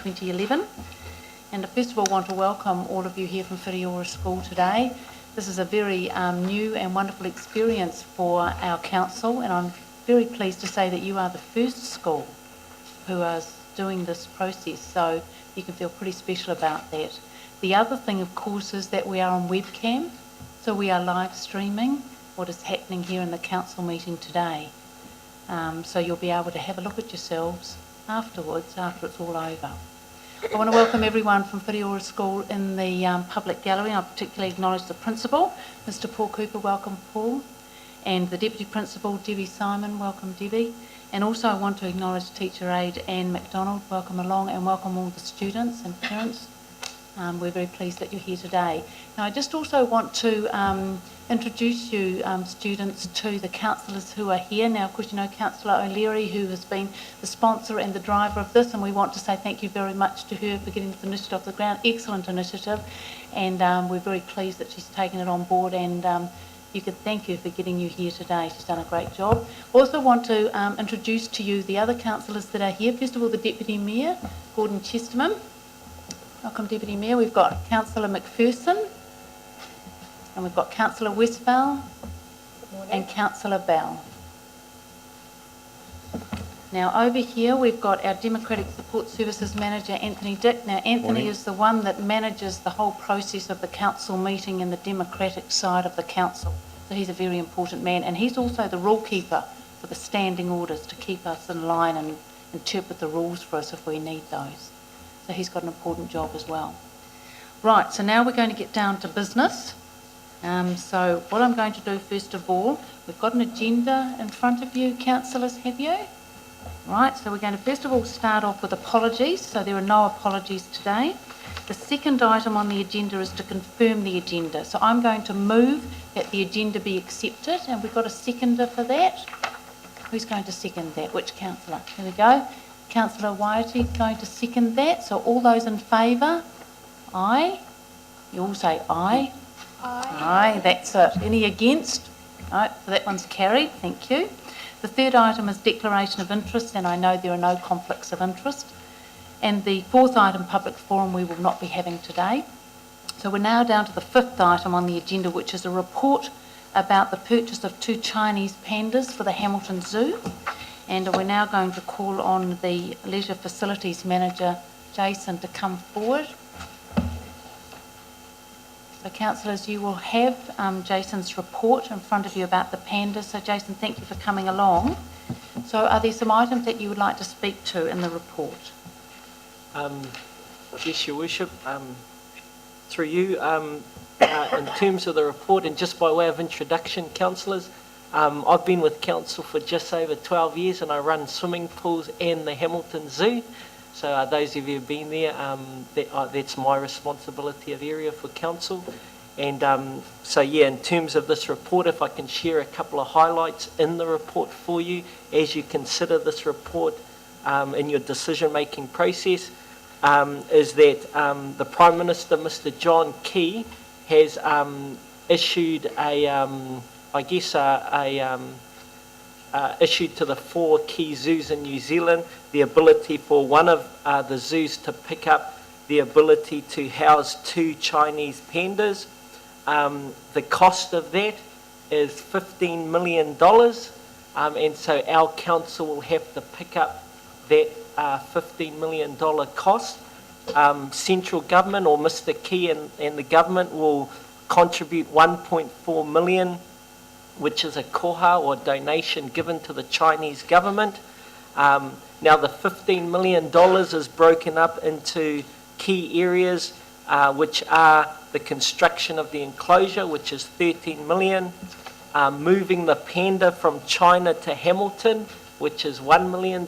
2011. And I first of all want to welcome all of you here from Whitiora School today. This is a very new and wonderful experience for our council, and I'm very pleased to say that you are the first school who is doing this process, so you can feel pretty special about that. The other thing, of course, is that we are on webcam, so we are live streaming what is happening here in the council meeting today. So you'll be able to have a look at yourselves afterwards, after it's all over. I want to welcome everyone from Whitiora School in the public gallery. I particularly acknowledge the principal, Mr. Paul Cooper. Welcome, Paul. And the deputy principal, Debbie Simon. Welcome, Debbie. And also I want to acknowledge teacher aide Anne McDonald. Welcome along, and welcome all the students and parents. We're very pleased that you're here today. Now, I just also want to introduce you, students, to the councillors who are here. Now, of course, you know Councillor O'Leary, who has been the sponsor and the driver of this, and we want to say thank you very much to her for getting this initiative off the ground. Excellent initiative, and we're very pleased that she's taken it on board, and you could thank her for getting you here today. She's done a great job. Also want to introduce to you the other councillors that are here. First of all, the Deputy Mayor, Gordon Chesterman. Welcome, Deputy Mayor. We've got Councillor McPherson, and we've got Councillor Westphal and Councillor Bell. Now over here we've got our Democratic Support Services Manager, Anthony Dick. Now Anthony is the one that manages the whole process of the council meeting and the democratic side of the council. So he's a very important man, and he's also the rule keeper for the standing orders to keep us in line and interpret the rules for us if we need those. So he's got an important job as well. Right, so now we're going to get down to business. So what I'm going to do first of all, we've got an agenda in front of you, councillors, have you? Right, so we're going to first of all start off with apologies. So there are no apologies today. The second item on the agenda is to confirm the agenda. So I'm going to move that the agenda be accepted, and we've got a seconder for that. Who's going to second that? Which councillor? Here we go. Councillor Waiati is going to second that. So all those in favour? Aye. You all say aye. Aye. Aye, that's it. Any against? No, so that one's carried. Thank you. The third item is declaration of interest, and I know there are no conflicts of interest. And the fourth item, public forum, we will not be having today. So we're now down to the fifth item on the agenda, which is a report about the purchase of 2 Chinese pandas for the Hamilton Zoo. And we're now going to call on the Leisure Facilities Manager, Jason, to come forward. So councillors, you will have Jason's report in front of you about the pandas. So Jason, thank you for coming along. So are there some items that you would like to speak to in the report? Yes, Your Worship. Through you, in terms of the report, and just by way of introduction, councillors, I've been with council for just over 12 years, and I run swimming pools and the Hamilton Zoo. So those of you who have been there, that's my responsibility of area for council. And so yeah, in terms of this report, if I can share a couple of highlights in the report for you as you consider this report in your decision-making process, is that the Prime Minister, Mr. John Key, has issued issued to the 4 key zoos in New Zealand the ability for one of the zoos to pick up the ability to house 2 Chinese pandas. The cost of that is $15 million, and so our council will have to pick up that $15 million cost. Central government, or Mr. Key and the government, will contribute $1.4 million, which is a koha or donation given to the Chinese government. Now the $15 million is broken up into key areas, which are the construction of the enclosure, which is $13 million, moving the panda from China to Hamilton, which is $1 million,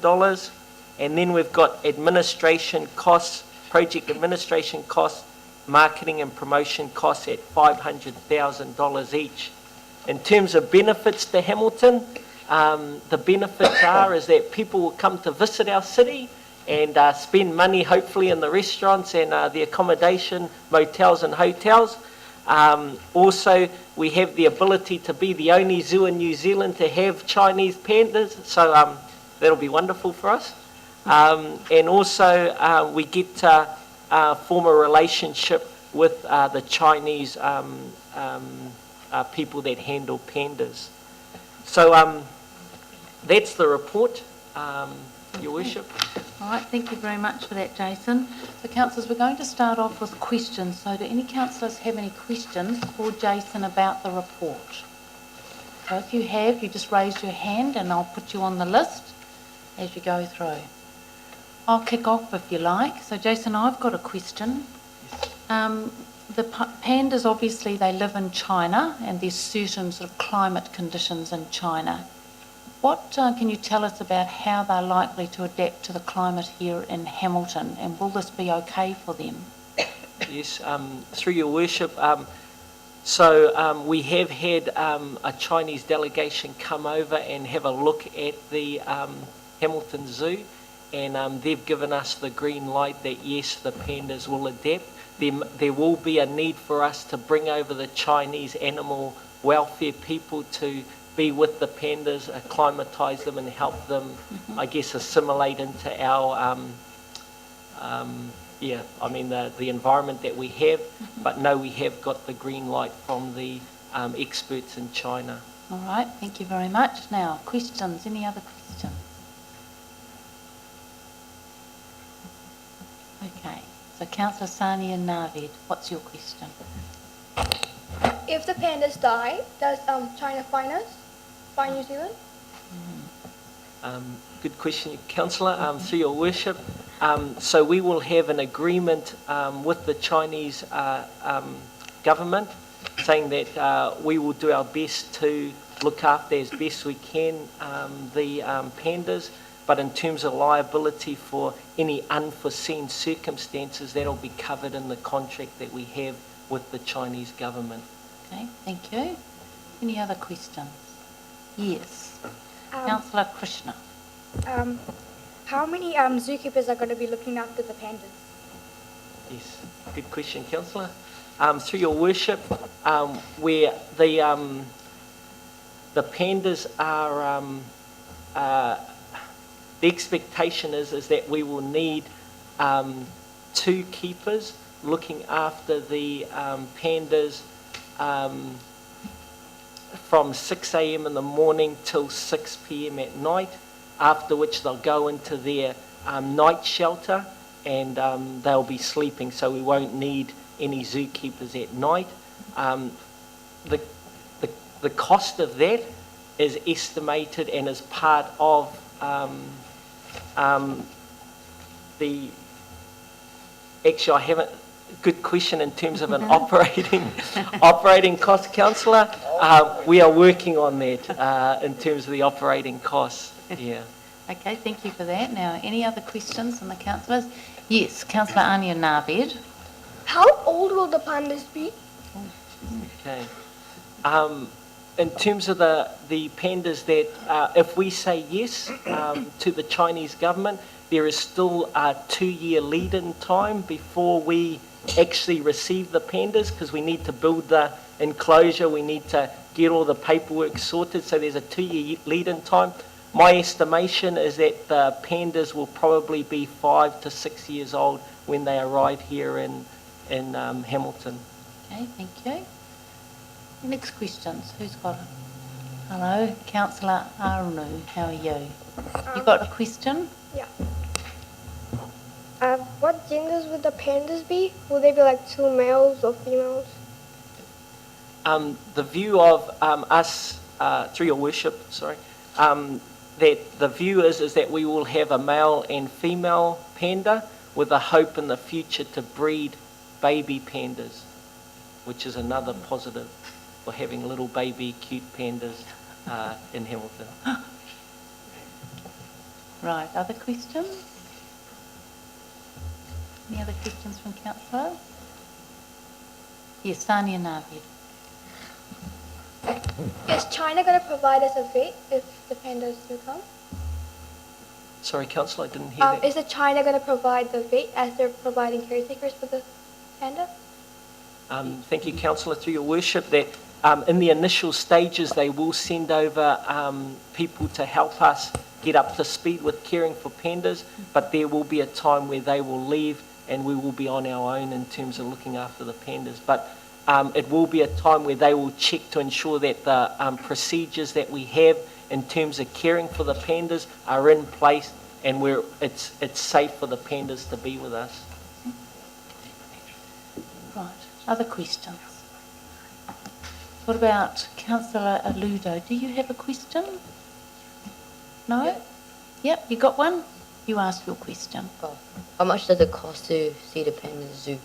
and then we've got administration costs, project administration costs, marketing and promotion costs at $500,000 each. In terms of benefits to Hamilton, the benefits is that people will come to visit our city and spend money hopefully in the restaurants and the accommodation, motels and hotels. Also, we have the ability to be the only zoo in New Zealand to have Chinese pandas, so that'll be wonderful for us. And also, we get to form a relationship with the Chinese people that handle pandas. So that's the report, Your Worship. All right, thank you very much for that, Jason. So, councillors, we're going to start off with questions. So, do any councillors have any questions for Jason about the report? So, if you have, you just raise your hand and I'll put you on the list as you go through. I'll kick off if you like. So, Jason, I've got a question. The pandas, obviously, they live in China and there's certain sort of climate conditions in China. What can you tell us about how they're likely to adapt to the climate here in Hamilton, and will this be okay for them? Yes, through Your Worship. We have had a Chinese delegation come over and have a look at the Hamilton Zoo, and they've given us the green light that yes, the pandas will adapt. There will be a need for us to bring over the Chinese animal welfare people to be with the pandas, acclimatise them and help them, I guess, assimilate into our, the environment that we have. But no, we have got the green light from the experts in China. All right, thank you very much. Now, questions, any other questions? Okay, so Councillor Sania Navid, what's your question? If the pandas die, does China fine us? Fine New Zealand? Good question, Councillor. Through Your Worship, so we will have an agreement with the Chinese government saying that we will do our best to look after as best we can the pandas, but in terms of liability for any unforeseen circumstances, that'll be covered in the contract that we have with the Chinese government. Okay, thank you. Any other questions? Yes. Councillor Krishna. How many zookeepers are going to be looking after the pandas? Yes, good question, Councillor. Through Your Worship, where the pandas are, the expectation is that we will need 2 keepers looking after the pandas from 6 a.m. in the morning till 6 p.m. at night, after which they'll go into their night shelter and they'll be sleeping, so we won't need any zookeepers at night. The cost of that is estimated and is part of actually I haven't, good question in terms of an operating cost, Councillor. We are working on that in terms of the operating costs. Yeah. Okay, thank you for that. Now, any other questions from the councillors? Yes, Councillor Anya Narved. How old will the pandas be? Okay. In terms of the pandas that, if we say yes to the Chinese government, there is still a 2-year lead-in time before we actually receive the pandas, because we need to build the enclosure, we need to get all the paperwork sorted, so there's a 2-year lead-in time. My estimation is that the pandas will probably be 5 to 6 years old when they arrive here in Hamilton. Okay, thank you. Next questions, who's got it? Hello, Councillor Arunu, how are you? You got a question? Yeah. What genders would the pandas be? Will they be like 2 males or females? The view of us, through Your Worship, that the view is that we will have a male and female panda with a hope in the future to breed baby pandas, which is another positive for having little baby cute pandas in Hamilton. Right, other questions? Any other questions from councillors? Yes, Sania Navid. Is China going to provide us a vet if the pandas do come? Sorry, Councillor, I didn't hear that. Is China going to provide the vet as they're providing caretakers for the panda? Thank you, Councillor, through Your Worship, that in the initial stages they will send over people to help us get up to speed with caring for pandas, but there will be a time where they will leave and we will be on our own in terms of looking after the pandas. But it will be a time where they will check to ensure that the procedures that we have in terms of caring for the pandas are in place and where it's safe for the pandas to be with us. Right. Other questions? What about Councillor Aludo? Do you have a question? No? Yep, you got one? You ask your question. Oh, how much does it cost to see the panda in the zoo?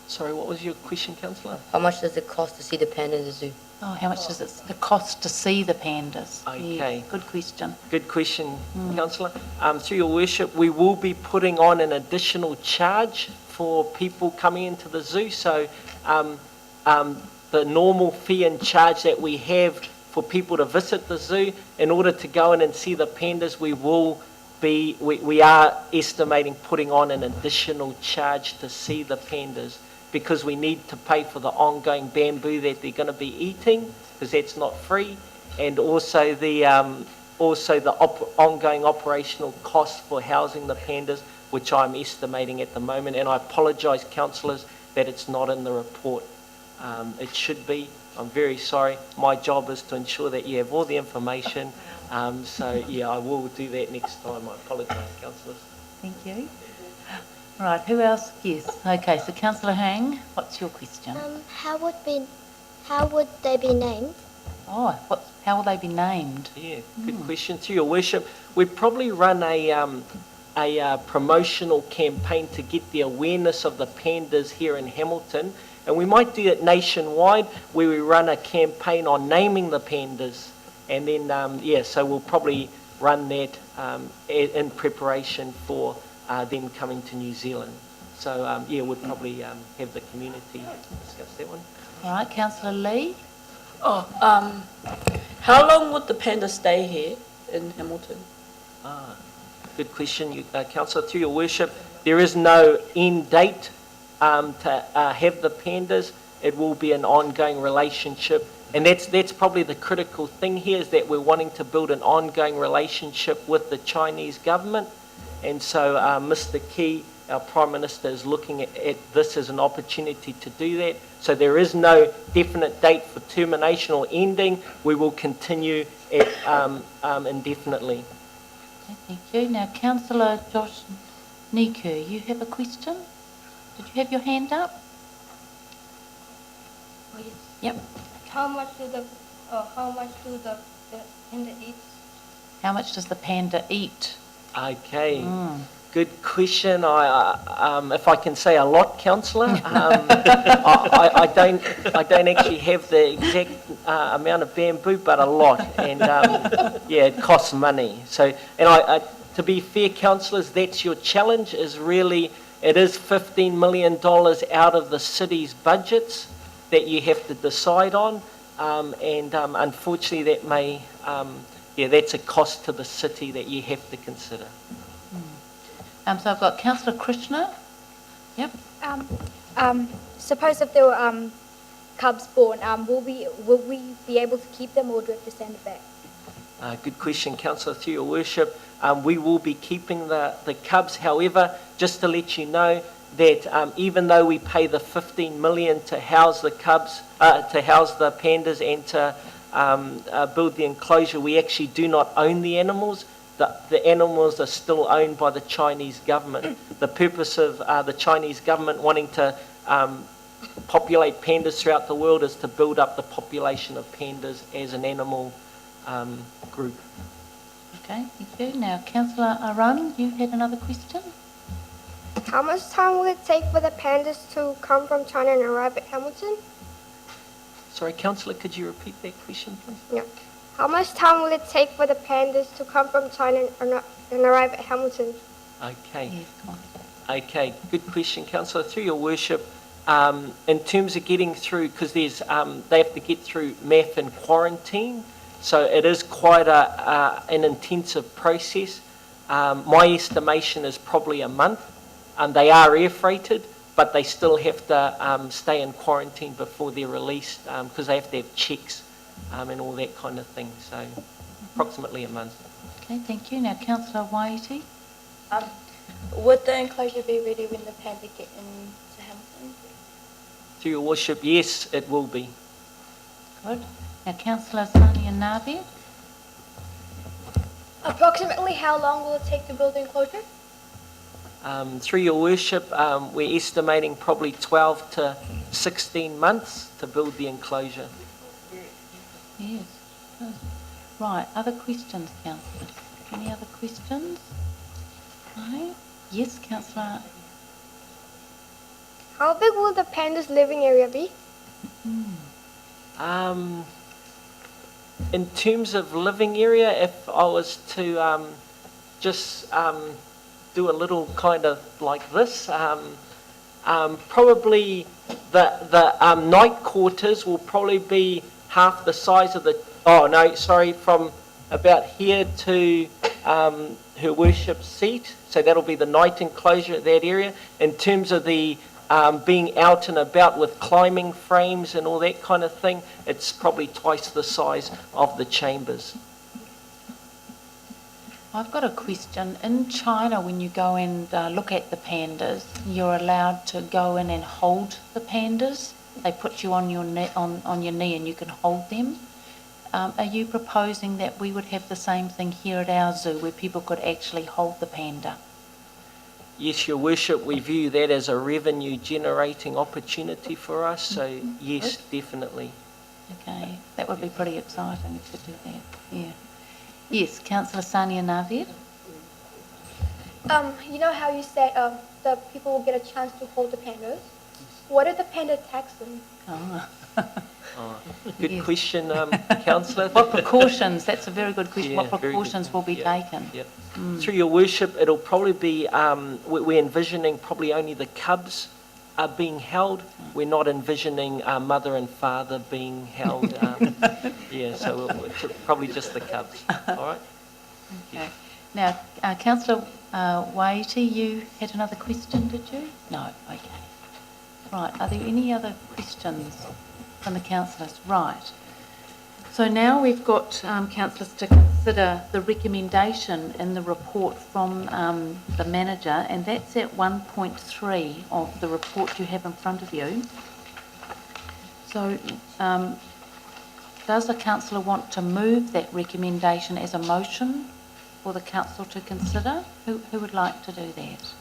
Sorry, what was your question, Councillor? How much does it cost to see the panda in the zoo? Oh, how much does it cost to see the pandas? Okay. Yeah, good question. Good question, Councillor. Through your worship, we will be putting on an additional charge for people coming into the zoo. So the normal fee and charge that we have for people to visit the zoo, in order to go in and see the pandas, we are estimating putting on an additional charge to see the pandas, because we need to pay for the ongoing bamboo that they're going to be eating, because that's not free, and also the ongoing operational costs for housing the pandas, which I'm estimating at the moment. And I apologise, councillors, that it's not in the report. It should be. I'm very sorry. My job is to ensure that you have all the information. So yeah, I will do that next time. I apologise, councillors. Thank you. Right, who else? Yes. Okay, so Councillor Hang, what's your question? How would they be named? Oh, how will they be named? Yeah, good question. To your worship, we'd probably run a promotional campaign to get the awareness of the pandas here in Hamilton, and we might do it nationwide, where we run a campaign on naming the pandas, and then so we'll probably run that in preparation for them coming to New Zealand. So we'll probably have the community discuss that one. All right, Councillor Lee. How long would the panda stay here in Hamilton? Good question, Councillor. Through your worship, there is no end date to have the pandas. It will be an ongoing relationship, and that's probably the critical thing here, is that we're wanting to build an ongoing relationship with the Chinese government. And so Mr. Key, our Prime Minister, is looking at this as an opportunity to do that. So there is no definite date for termination or ending. We will continue it indefinitely. Okay, thank you. Now, Councillor Josh Niku, you have a question? Did you have your hand up? Oh, yes. Yep. How much do the panda eat? How much does the panda eat? Okay, good question. If I can say a lot, Councillor, I don't actually have the exact amount of bamboo, but a lot, and it costs money. So, and to be fair, councillors, that's your challenge. Is really, it is $15 million out of the city's budgets that you have to decide on, and unfortunately, that may. That's a cost to the city that you have to consider. So I've got Councillor Krishna. Yep. Suppose if there were cubs born, will we be able to keep them, or do we have to send it back? Good question, Councillor. Through your worship, we will be keeping the cubs. However, just to let you know that even though we pay the $15 million to house the cubs, to house the pandas, and to build the enclosure, we actually do not own the animals. The animals are still owned by the Chinese government. The purpose of the Chinese government wanting to populate pandas throughout the world is to build up the population of pandas as an animal group. Okay, thank you. Now, Councillor Arun, you had another question? How much time will it take for the pandas to come from China and arrive at Hamilton? Sorry, Councillor, could you repeat that question, please? Yeah. How much time will it take for the pandas to come from China and arrive at Hamilton? Okay. Yes, come on. Okay, good question, Councillor. Through your worship, in terms of getting through, because they have to get through MAF and quarantine, so it is quite an intensive process. My estimation is probably a month, and they are air freighted, but they still have to stay in quarantine before they're released, because they have to have checks and all that kind of thing. So approximately a month. Okay, thank you. Now, Councillor Waiti. Would the enclosure be ready when the panda get into Hamilton? Through your worship, yes, it will be. Good. Now, Councillor Sania Navid. Approximately how long will it take to build the enclosure? Through your worship, we're estimating probably 12 to 16 months to build the enclosure. Yes. Good. Right, other questions, councillors? Any other questions? No? Yes, Councillor. How big will the panda's living area be? In terms of living area, if I was to just do a little kind of like this, probably the night quarters will probably be half the size of the, from about here to her worship seat. So that'll be the night enclosure at that area. In terms of the being out and about with climbing frames and all that kind of thing, it's probably twice the size of the chambers. I've got a question. In China, when you go and look at the pandas, you're allowed to go in and hold the pandas. They put you on your knee and you can hold them. Are you proposing that we would have the same thing here at our zoo, where people could actually hold the panda? Yes, Your Worship, we view that as a revenue generating opportunity for us, so yes, definitely. Okay, that would be pretty exciting if you could do that. Yeah. Yes, Councillor Sania Navid. You know how you said the people will get a chance to hold the pandas? What if the panda attacks them? Oh. Good Yes. question, Councillor. What precautions, that's a very good question, Yeah, what very good. precautions will be Yeah, taken? yeah. Through Your Worship, it'll probably be, we're envisioning probably only the cubs are being held. We're not envisioning mother and father being held. Yeah, so it's probably just the cubs. All right? Okay. Now, Councillor Waiti, you had another question, did you? No, okay. Right, are there any other questions from the councillors? Right. So now we've got councillors to consider the recommendation in the report from the manager, and that's at 1.3 of the report you have in front of you. So does the councillor want to move that recommendation as a motion for the council to consider? Who would like to do that?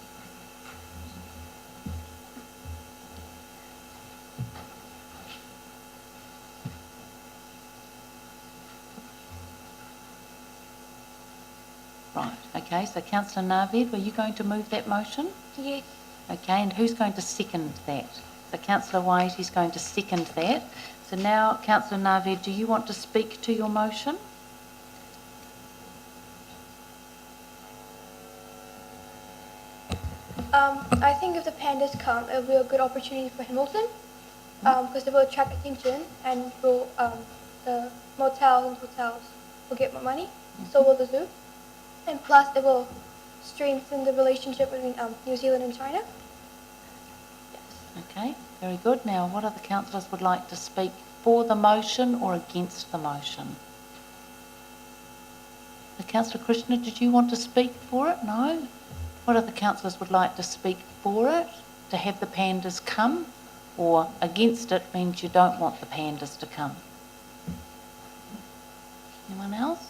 Right, okay, so Councillor Navid, were you going to move that motion? Yes. Okay, and who's going to second that? So Councillor White is going to second that. So now, Councillor Navid, do you want to speak to your motion? I think if the pandas come, it'll be a good opportunity for Hamilton because they will attract attention and will the motels and hotels will get more money. So will the zoo, and plus it will strengthen the relationship between New Zealand and China. Okay, very good. Now, what other councillors would like to speak for the motion or against the motion? Councillor Krishna, did you want to speak for it? No? What other councillors would like to speak for it? To have the pandas come? Or against it means you don't want the pandas to come? Anyone else?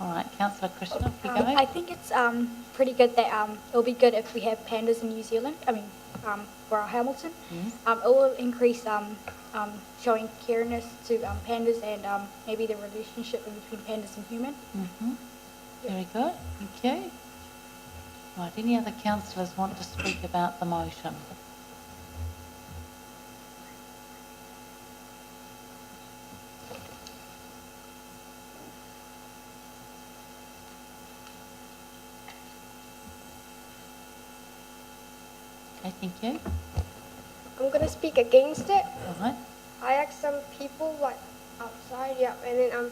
All right, Councillor Krishna, if we go. I think it's pretty good that it'll be good if we have pandas in New Zealand. I mean, for our Hamilton, Yes. it will increase showing careness to pandas and maybe the relationship between pandas and human. Mm-hmm. Very good, thank you. Right, any other councillors want to speak about the motion? Okay, thank you. I'm going to speak against it. All right. I asked some people like outside, yeah, and then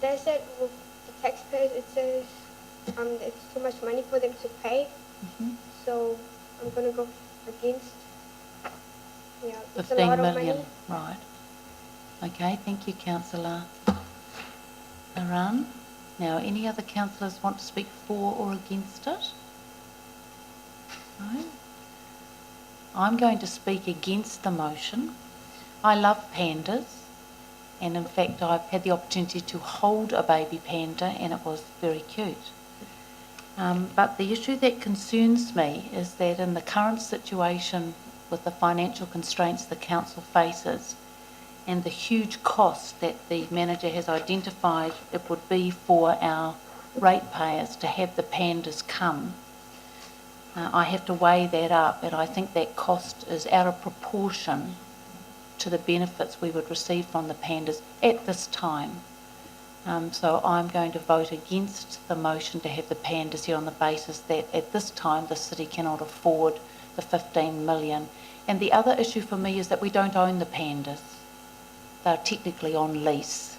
they said with the taxpayers it says it's too much money for them to pay, so I'm gonna go against. Yeah, it's a 15 lot of million, money. right. Okay, thank you, Councillor Aran. Now, any other councillors want to speak for or against it? No? I'm going to speak against the motion. I love pandas, and in fact I've had the opportunity to hold a baby panda and it was very cute. But the issue that concerns me is that in the current situation with the financial constraints the council faces and the huge cost that the manager has identified it would be for our ratepayers to have the pandas come, I have to weigh that up, and I think that cost is out of proportion to the benefits we would receive from the pandas at this time. So I'm going to vote against the motion to have the pandas here on the basis that at this time the city cannot afford the 15 million. And the other issue for me is that we don't own the pandas. They're technically on lease.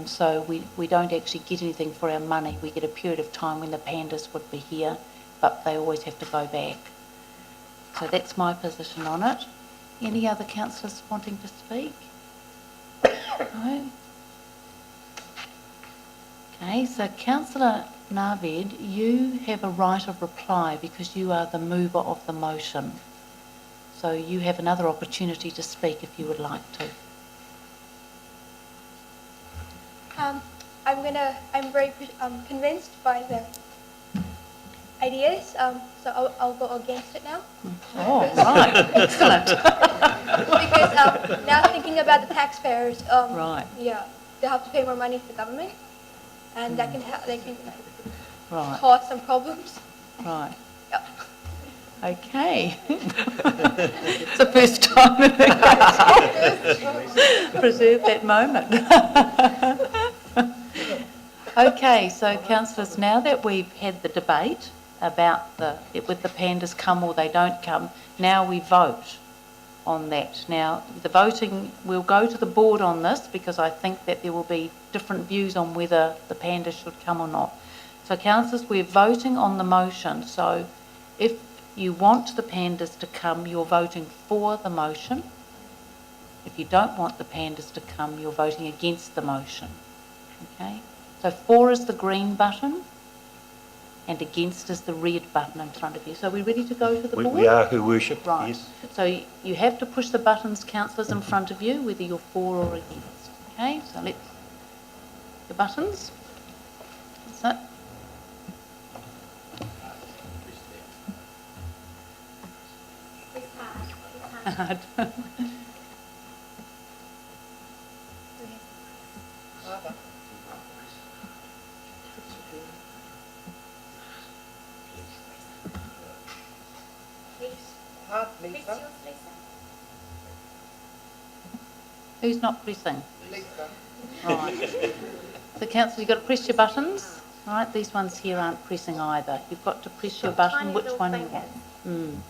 So we don't actually get anything for our money. We get a period of time when the pandas would be here, but they always have to go back. So that's my position on it. Any other councillors wanting to speak? No? Okay, so Councillor Navid, you have a right of reply because you are the mover of the motion. So you have another opportunity to speak if you would like to. I'm very convinced by the ideas, so I'll go against it now. Oh, right, excellent. Because now thinking about the taxpayers, Right. yeah, they have to pay more money to the government, and that can Right, cause some problems. right. Yep. Okay. It's the first time in the council. Preserve that moment. Okay, so councillors, now that we've had the debate about with the pandas come or they don't come, now we vote on that. Now, the voting, we'll go to the board on this because I think that there will be different views on whether the pandas should come or not. So councillors, we're voting on the motion. So if you want the pandas to come, you're voting for the motion. If you don't want the pandas to come, you're voting against the motion. Okay? So for is the green button and against is the red button in front of you. So are we ready to go to the board? We are, Her Worship, Right. yes. So you have to push the buttons, councillors, in front of you, whether you're for or against. Okay, so let's, the buttons. That's it. Hard. Who's not pressing? Right. So council, you've got to press your buttons. Right, these ones here aren't pressing either. You've got to press your button, which one you want.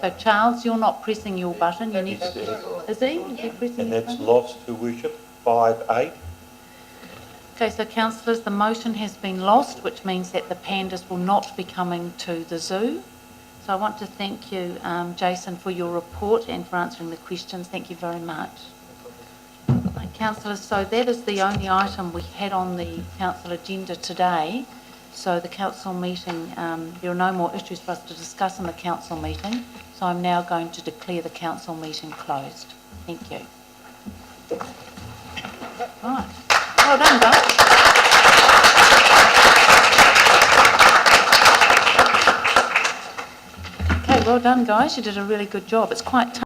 So Charles, you're not pressing your button. You need to, is he? Is he pressing And his that's button? lost, Her Worship, 5-8. Okay, so councillors, the motion has been lost, which means that the pandas will not be coming to the zoo. So I want to thank you, Jason, for your report and for answering the questions. Thank you very much. Right, councillors, so that is the only item we had on the council agenda today. So the council meeting, there are no more issues for us to discuss in the council meeting. So I'm now going to declare the council meeting closed. Thank you. Right. Well done, guys. Okay, well done, guys. You did a really good job. It's quite tough.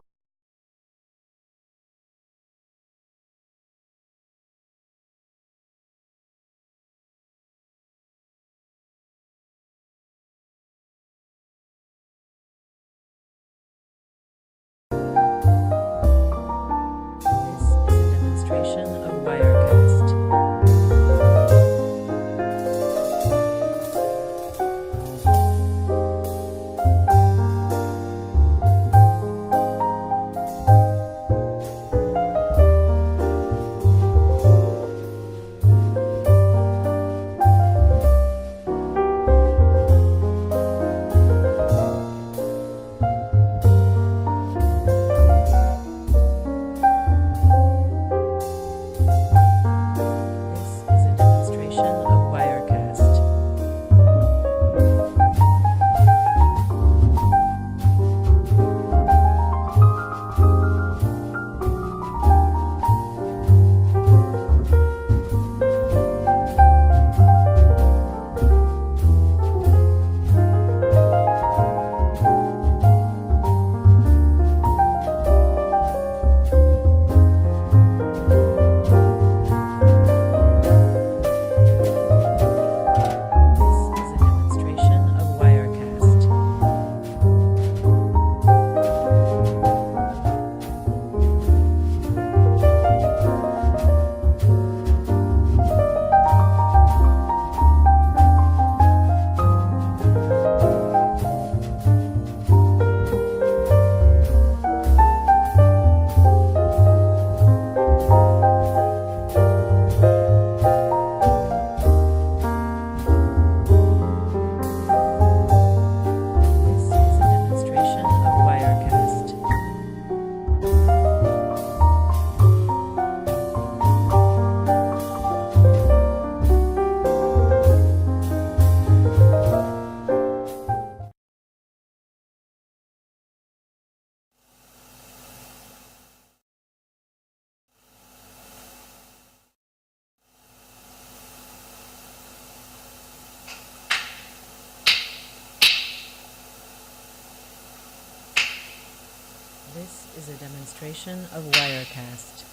This is a demonstration of Wirecast.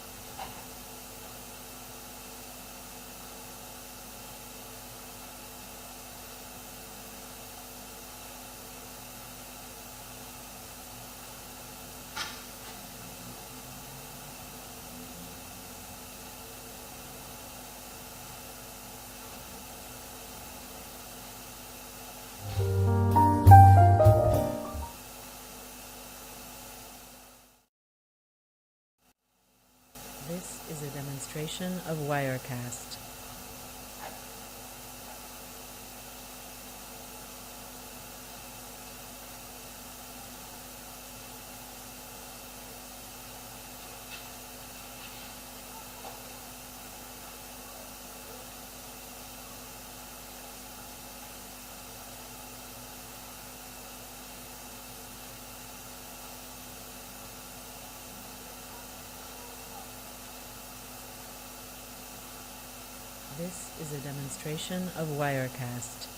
This is a demonstration of Wirecast. This is a demonstration of Wirecast.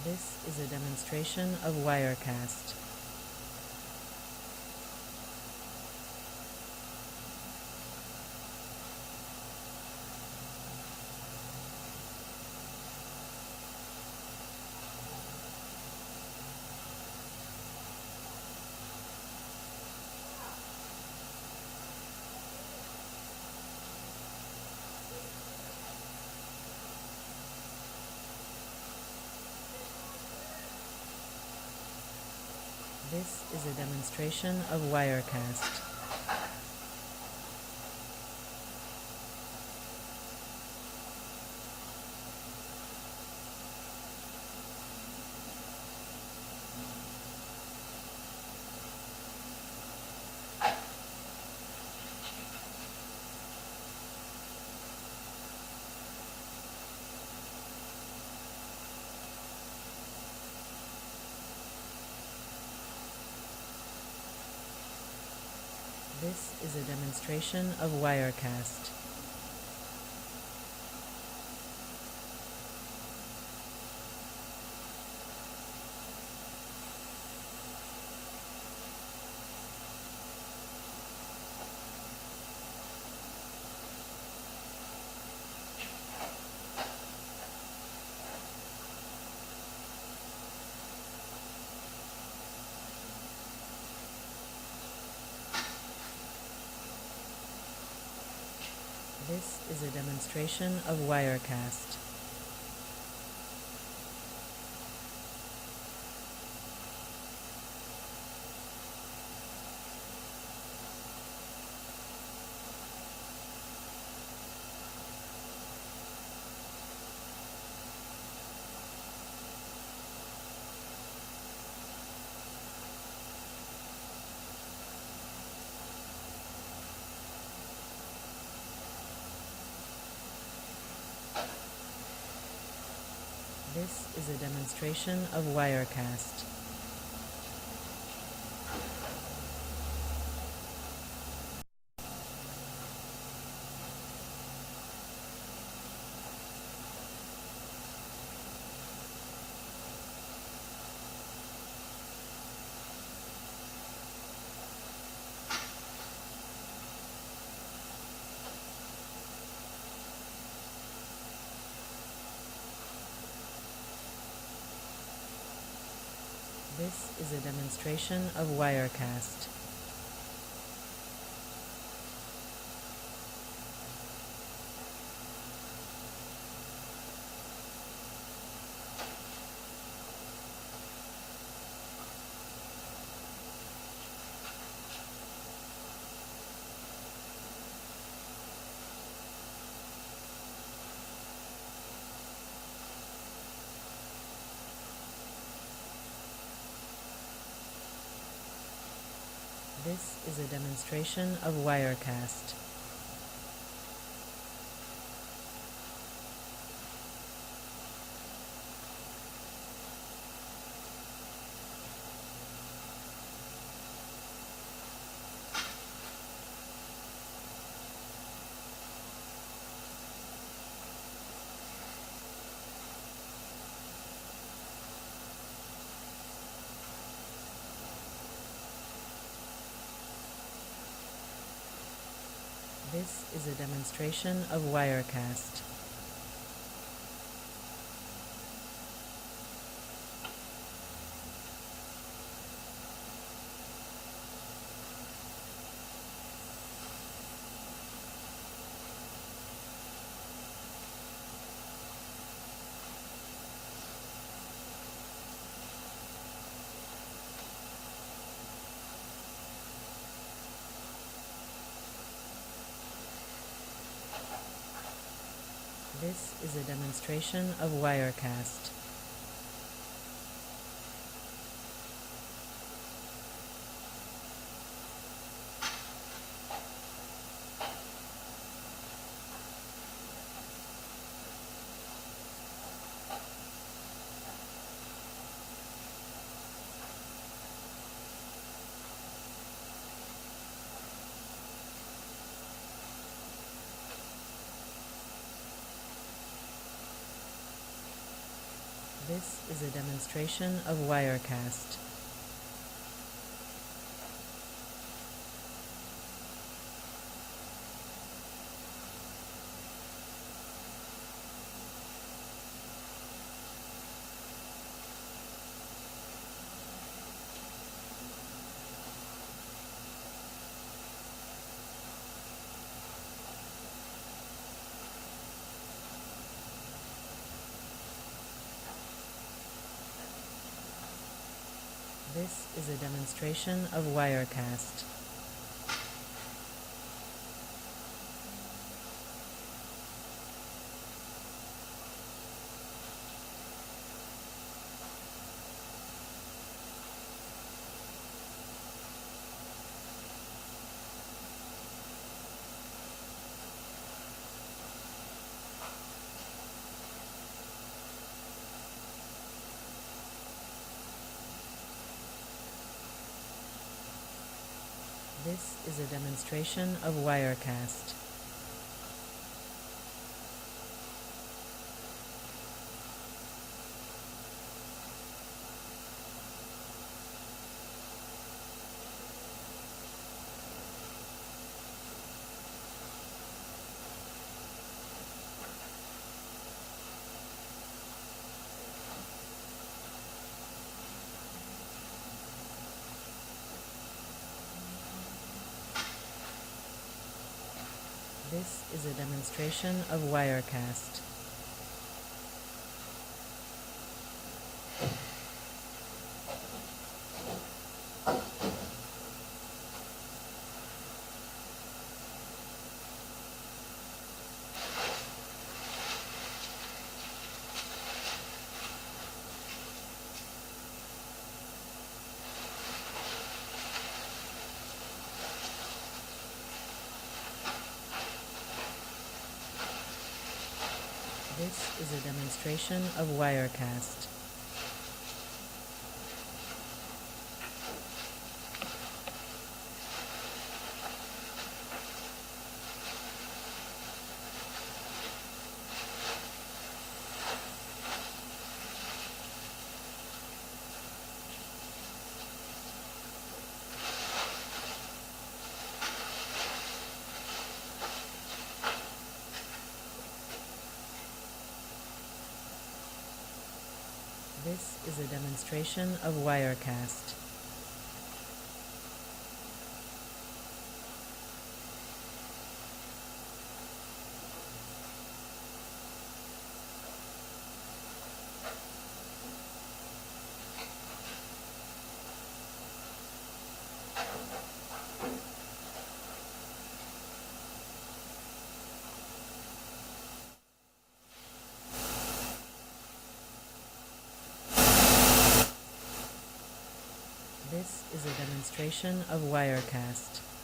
This is a demonstration of Wirecast. This is a demonstration of Wirecast. This is a demonstration of Wirecast. This is a demonstration of Wirecast. This is a demonstration of Wirecast. This is a demonstration of Wirecast. This is a demonstration of Wirecast. This is a demonstration of Wirecast. This is a demonstration of Wirecast. This is a demonstration of Wirecast. This is a demonstration of Wirecast. This is a demonstration of Wirecast. This is a demonstration of Wirecast. This is a demonstration of Wirecast. This is a demonstration of Wirecast. This is a demonstration of Wirecast.